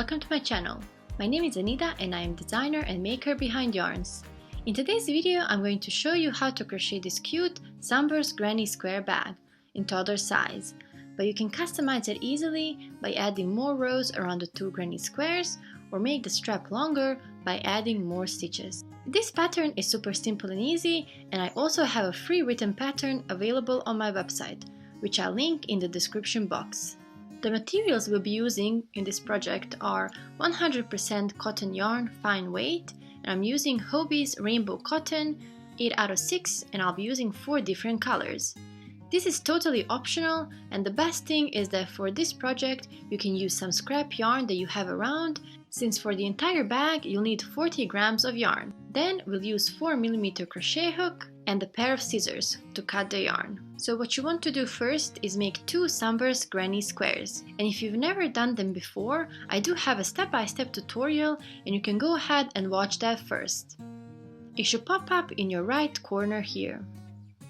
welcome to my channel. My name is Anita and I am designer and maker behind yarns. In today's video I'm going to show you how to crochet this cute Sunburst granny square bag in toddler size, but you can customize it easily by adding more rows around the two granny squares or make the strap longer by adding more stitches. This pattern is super simple and easy, and I also have a free written pattern available on my website, which I'll link in the description box. The materials we'll be using in this project are 100% cotton yarn, fine weight, and I'm using Hobie's Rainbow Cotton 8 out of 6, and I'll be using 4 different colors. This is totally optional, and the best thing is that for this project you can use some scrap yarn that you have around, since for the entire bag you'll need 40 grams of yarn. Then we'll use 4mm crochet hook and a pair of scissors to cut the yarn. So what you want to do first is make 2 Sunburst granny squares, and if you've never done them before, I do have a step-by-step tutorial and you can go ahead and watch that first. It should pop up in your right corner here.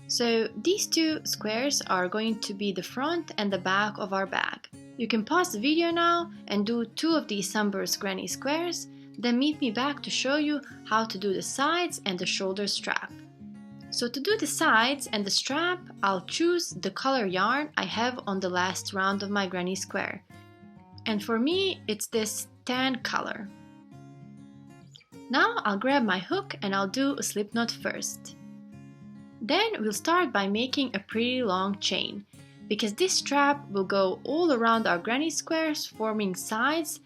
So these 2 squares are going to be the front and the back of our bag. You can pause the video now and do 2 of these Sunburst granny squares, then meet me back to show you how to do the sides and the shoulder strap. So to do the sides and the strap, I'll choose the color yarn I have on the last round of my granny square. And for me, it's this tan color. Now I'll grab my hook and I'll do a slip knot first. Then we'll start by making a pretty long chain, because this strap will go all around our granny squares, forming sides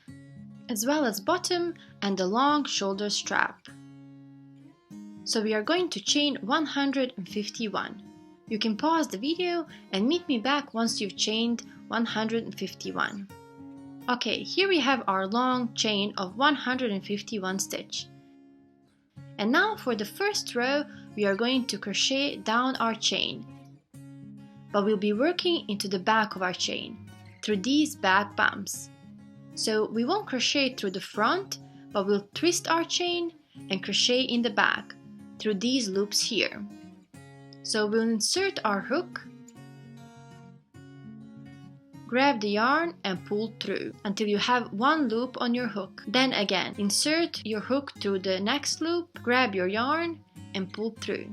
as well as bottom and the long shoulder strap. So we are going to chain 151. You can pause the video and meet me back once you've chained 151. Okay, here we have our long chain of 151 stitch. And now for the first row, we are going to crochet down our chain, but we'll be working into the back of our chain through these back bumps. So we won't crochet through the front, but we'll twist our chain and crochet in the back through these loops here. So we'll insert our hook, grab the yarn and pull through until you have 1 loop on your hook. Then again, insert your hook through the next loop, grab your yarn and pull through.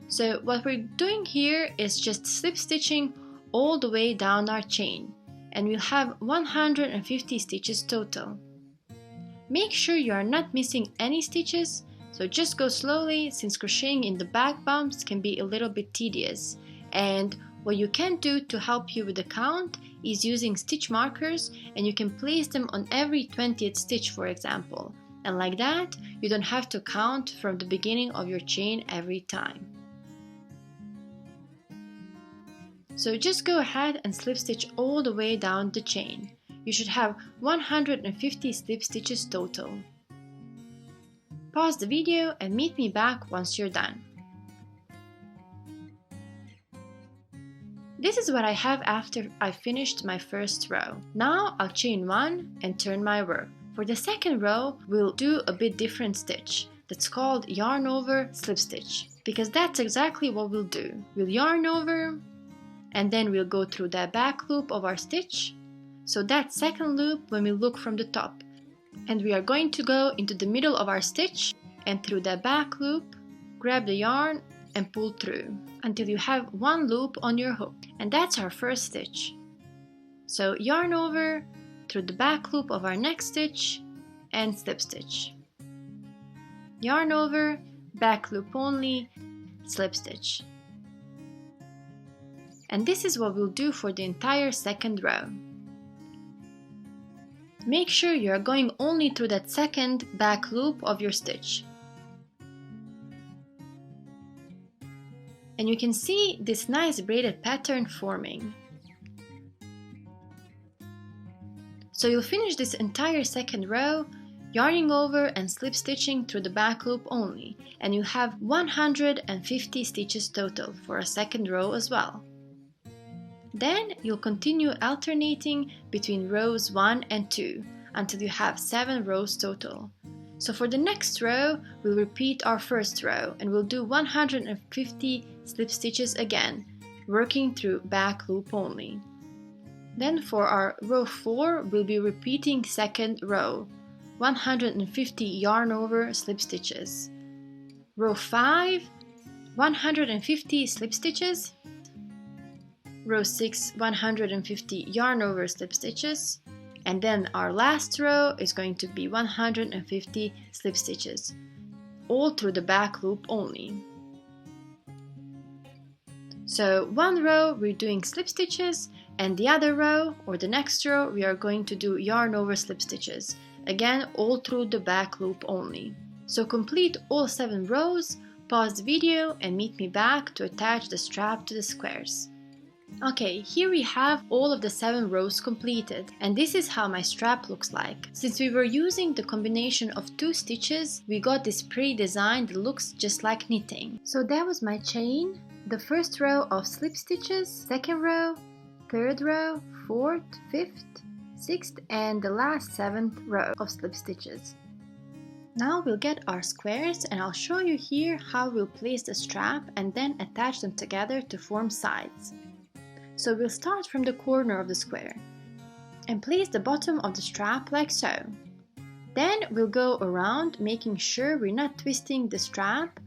So what we're doing here is just slip stitching all the way down our chain, and we'll have 150 stitches total. Make sure you are not missing any stitches, so just go slowly, since crocheting in the back bumps can be a little bit tedious. And what you can do to help you with the count is using stitch markers, and you can place them on every 20th stitch, for example. And like that, you don't have to count from the beginning of your chain every time. So just go ahead and slip stitch all the way down the chain. You should have 150 slip stitches total. Pause the video and meet me back once you're done. This is what I have after I finished my first row. Now I'll chain 1 and turn my work. For the second row, we'll do a bit different stitch that's called yarn over slip stitch, because that's exactly what we'll do. We'll yarn over and then we'll go through the back loop of our stitch, so that second loop when we look from the top, and we are going to go into the middle of our stitch and through the back loop, grab the yarn and pull through until you have 1 loop on your hook, and that's our first stitch. So yarn over through the back loop of our next stitch and slip stitch. Yarn over, back loop only, slip stitch. And this is what we'll do for the entire second row. Make sure you are going only through that second back loop of your stitch. And you can see this nice braided pattern forming. So you'll finish this entire second row yarning over and slip stitching through the back loop only, and you'll have 150 stitches total for a second row as well. Then you'll continue alternating between rows 1 and 2 until you have 7 rows total. So for the next row, we'll repeat our first row and we'll do 150 slip stitches again, working through back loop only. Then for our row 4, we'll be repeating second row, 150 yarn over slip stitches. Row 5, 150 slip stitches. Row 6, 150 yarn over slip stitches. And then our last row is going to be 150 slip stitches, all through the back loop only. So one row we're doing slip stitches, and the other row or the next row we are going to do yarn over slip stitches, again all through the back loop only. So complete all 7 rows, pause the video and meet me back to attach the strap to the squares. Okay, here we have all of the 7 rows completed, and this is how my strap looks like. Since we were using the combination of 2 stitches, we got this pretty design that looks just like knitting. So that was my chain, the first row of slip stitches, second row, third row, fourth, fifth, sixth, and the last 7th row of slip stitches. Now we'll get our squares, and I'll show you here how we'll place the strap and then attach them together to form sides. So we'll start from the corner of the square and place the bottom of the strap like so. Then we'll go around making sure we're not twisting the strap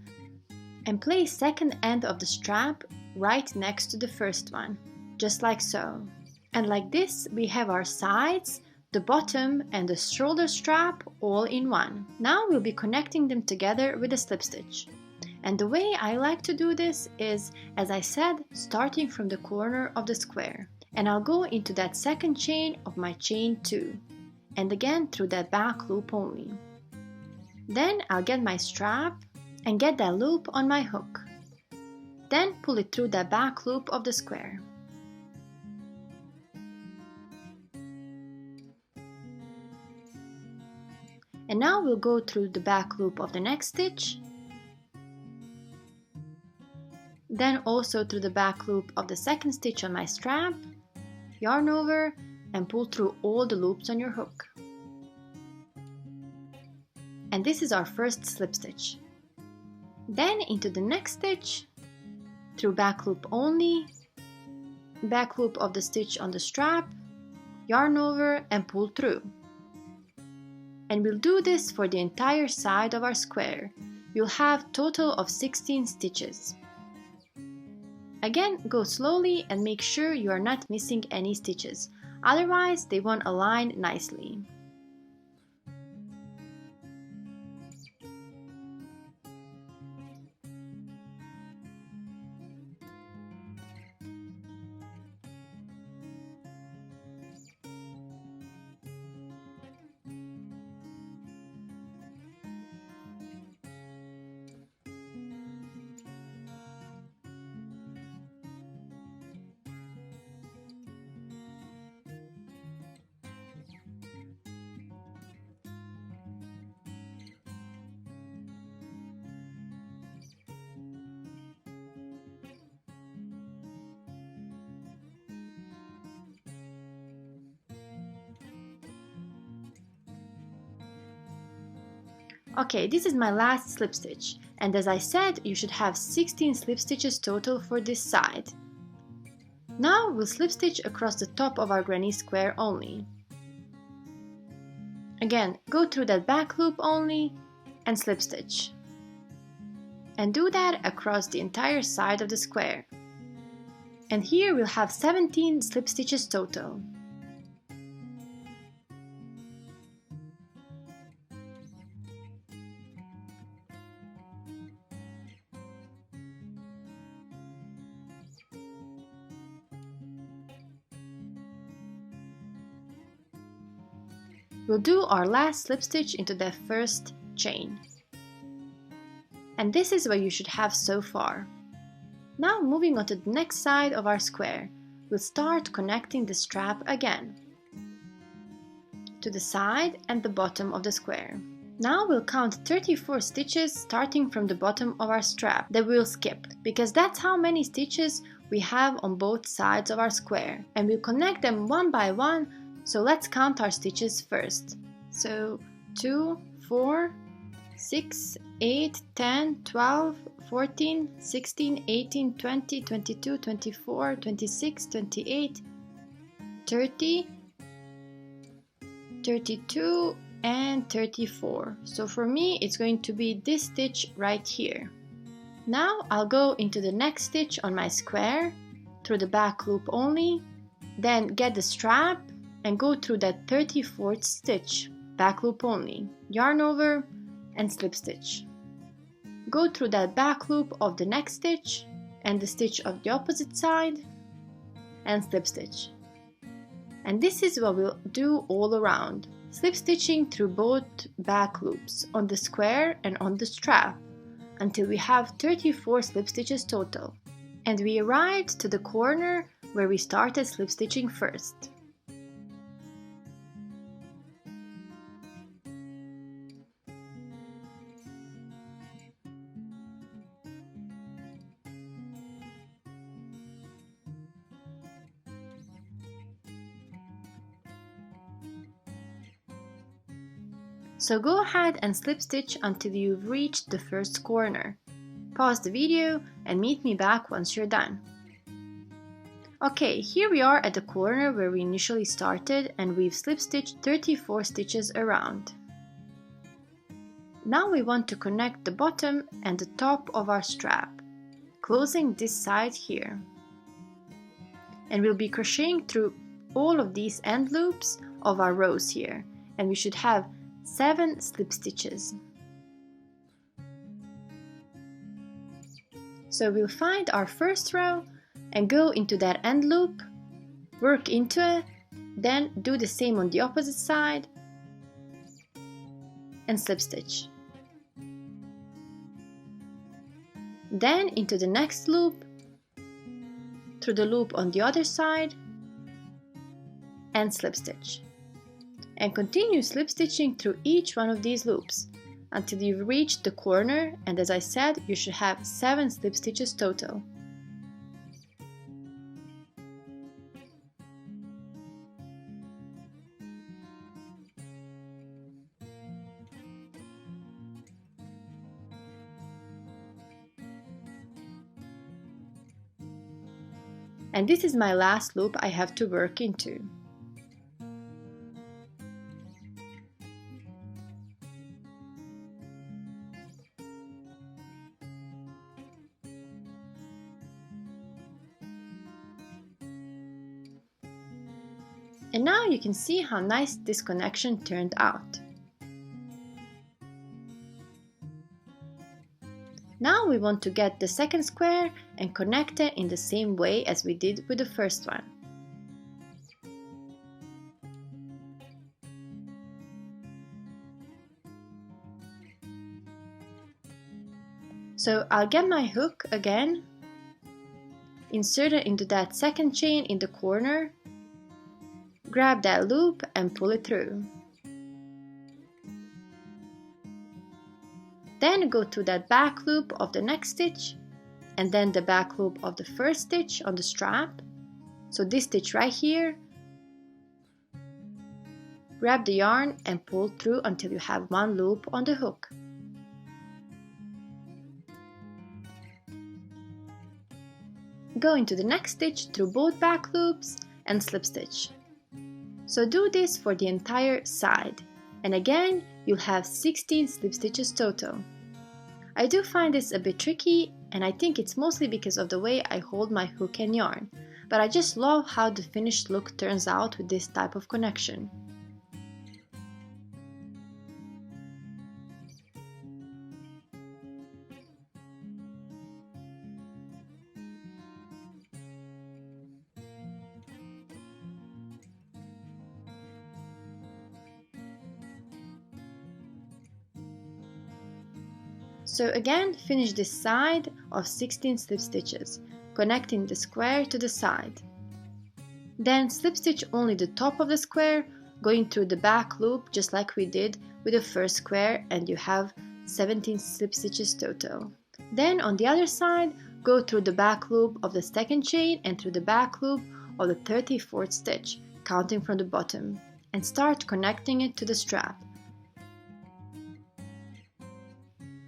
and place second end of the strap right next to the first one, just like so. And like this we have our sides, the bottom and the shoulder strap all in one. Now we'll be connecting them together with a slip stitch. And the way I like to do this is, as I said, starting from the corner of the square. And I'll go into that second chain of my chain 2, and again through that back loop only. Then I'll get my strap and get that loop on my hook. Then pull it through that back loop of the square. And now we'll go through the back loop of the next stitch, then also through the back loop of the second stitch on my strap, yarn over and pull through all the loops on your hook. And this is our first slip stitch. Then into the next stitch, through back loop only, back loop of the stitch on the strap, yarn over and pull through. And we'll do this for the entire side of our square. You'll have total of 16 stitches. Again, go slowly and make sure you are not missing any stitches, otherwise they won't align nicely. Okay, this is my last slip stitch, and as I said, you should have 16 slip stitches total for this side. Now we'll slip stitch across the top of our granny square only. Again, go through that back loop only and slip stitch. And do that across the entire side of the square. And here we'll have 17 slip stitches total. We'll do our last slip stitch into the first chain. And this is what you should have so far. Now moving on to the next side of our square, we'll start connecting the strap again to the side and the bottom of the square. Now we'll count 34 stitches starting from the bottom of our strap that we'll skip, because that's how many stitches we have on both sides of our square, and we'll connect them one by one. So let's count our stitches first. So 2, 4, 6, 8, 10, 12, 14, 16, 18, 20, 22, 24, 26, 28, 30, 32 and 34. So for me it's going to be this stitch right here. Now I'll go into the next stitch on my square through the back loop only, then get the strap and go through that 34th stitch, back loop only, yarn over and slip stitch. Go through that back loop of the next stitch and the stitch of the opposite side and slip stitch. And this is what we'll do all around, slip stitching through both back loops on the square and on the strap until we have 34 slip stitches total. And we arrived to the corner where we started slip stitching first. So go ahead and slip stitch until you've reached the first corner. Pause the video and meet me back once you're done. Okay, here we are at the corner where we initially started and we've slip stitched 34 stitches around. Now we want to connect the bottom and the top of our strap, closing this side here. And we'll be crocheting through all of these end loops of our rows here, and we should have 7 slip stitches. So we'll find our first row and go into that end loop, work into it, then do the same on the opposite side and slip stitch. Then into the next loop, through the loop on the other side and slip stitch. And continue slip stitching through each one of these loops until you've reached the corner, and as I said, you should have 7 slip stitches total. And this is my last loop I have to work into. And now you can see how nice this connection turned out. Now we want to get the second square and connect it in the same way as we did with the first one. So I'll get my hook again, insert it into that second chain in the corner, grab that loop and pull it through. Then go through that back loop of the next stitch and then the back loop of the first stitch on the strap. So this stitch right here, grab the yarn and pull through until you have one loop on the hook. Go into the next stitch through both back loops and slip stitch. So do this for the entire side, and again you'll have 16 slip stitches total. I do find this a bit tricky, and I think it's mostly because of the way I hold my hook and yarn, but I just love how the finished look turns out with this type of connection. So again, finish this side of 16 slip stitches, connecting the square to the side. Then slip stitch only the top of the square, going through the back loop just like we did with the first square, and you have 17 slip stitches total. Then on the other side, go through the back loop of the second chain and through the back loop of the 34th stitch, counting from the bottom, and start connecting it to the strap.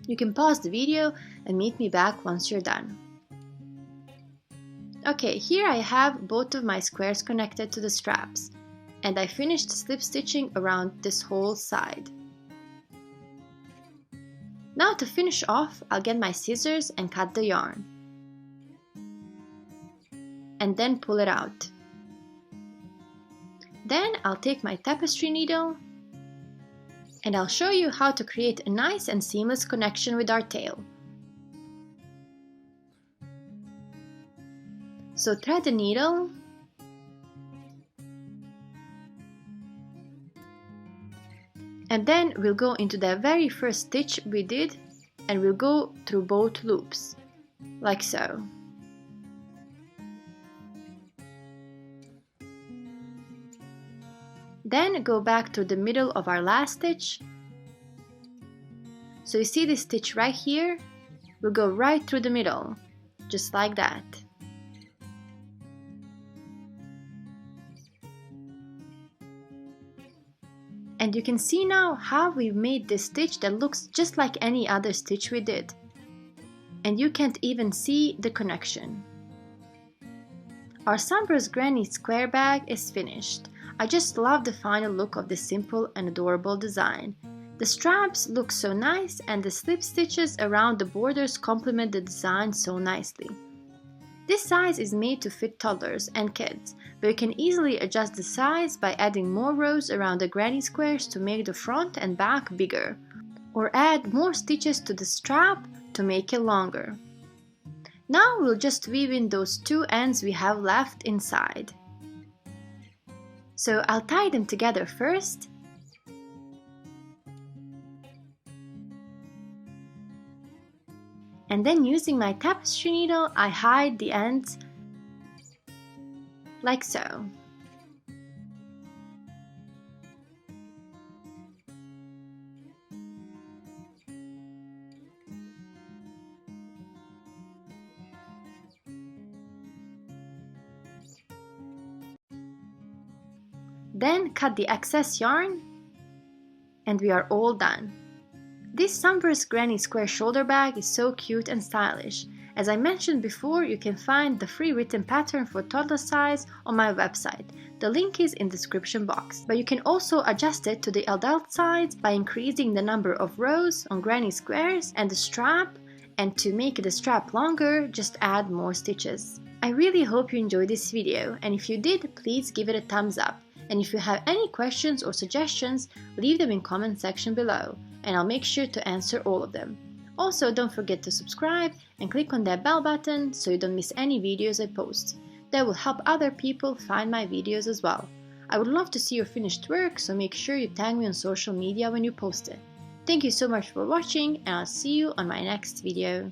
You can pause the video and meet me back once you're done. Okay, here I have both of my squares connected to the straps, and I finished slip stitching around this whole side. Now to finish off, I'll get my scissors and cut the yarn, and then pull it out. Then I'll take my tapestry needle, and I'll show you how to create a nice and seamless connection with our tail. So thread the needle, and then we'll go into the very first stitch we did, and we'll go through both loops, like so. Then go back to the middle of our last stitch. So you see this stitch right here? We'll go right through the middle, just like that. And you can see now how we've made this stitch that looks just like any other stitch we did. And you can't even see the connection. Our Sunburst Granny Square Bag is finished. I just love the final look of this simple and adorable design. The straps look so nice, and the slip stitches around the borders complement the design so nicely. This size is made to fit toddlers and kids, but you can easily adjust the size by adding more rows around the granny squares to make the front and back bigger, or add more stitches to the strap to make it longer. Now we'll just weave in those two ends we have left inside. So I'll tie them together first. And then using my tapestry needle, I hide the ends like so. Then cut the excess yarn, and we are all done. This Sunburst Granny Square Shoulder Bag is so cute and stylish. As I mentioned before, you can find the free written pattern for toddler size on my website. The link is in the description box. But you can also adjust it to the adult size by increasing the number of rows on granny squares and the strap, and to make the strap longer, just add more stitches. I really hope you enjoyed this video, and if you did, please give it a thumbs up. And if you have any questions or suggestions, leave them in the comment section below, and I'll make sure to answer all of them. Also, don't forget to subscribe and click on that bell button so you don't miss any videos I post. That will help other people find my videos as well. I would love to see your finished work, so make sure you tag me on social media when you post it. Thank you so much for watching, and I'll see you on my next video.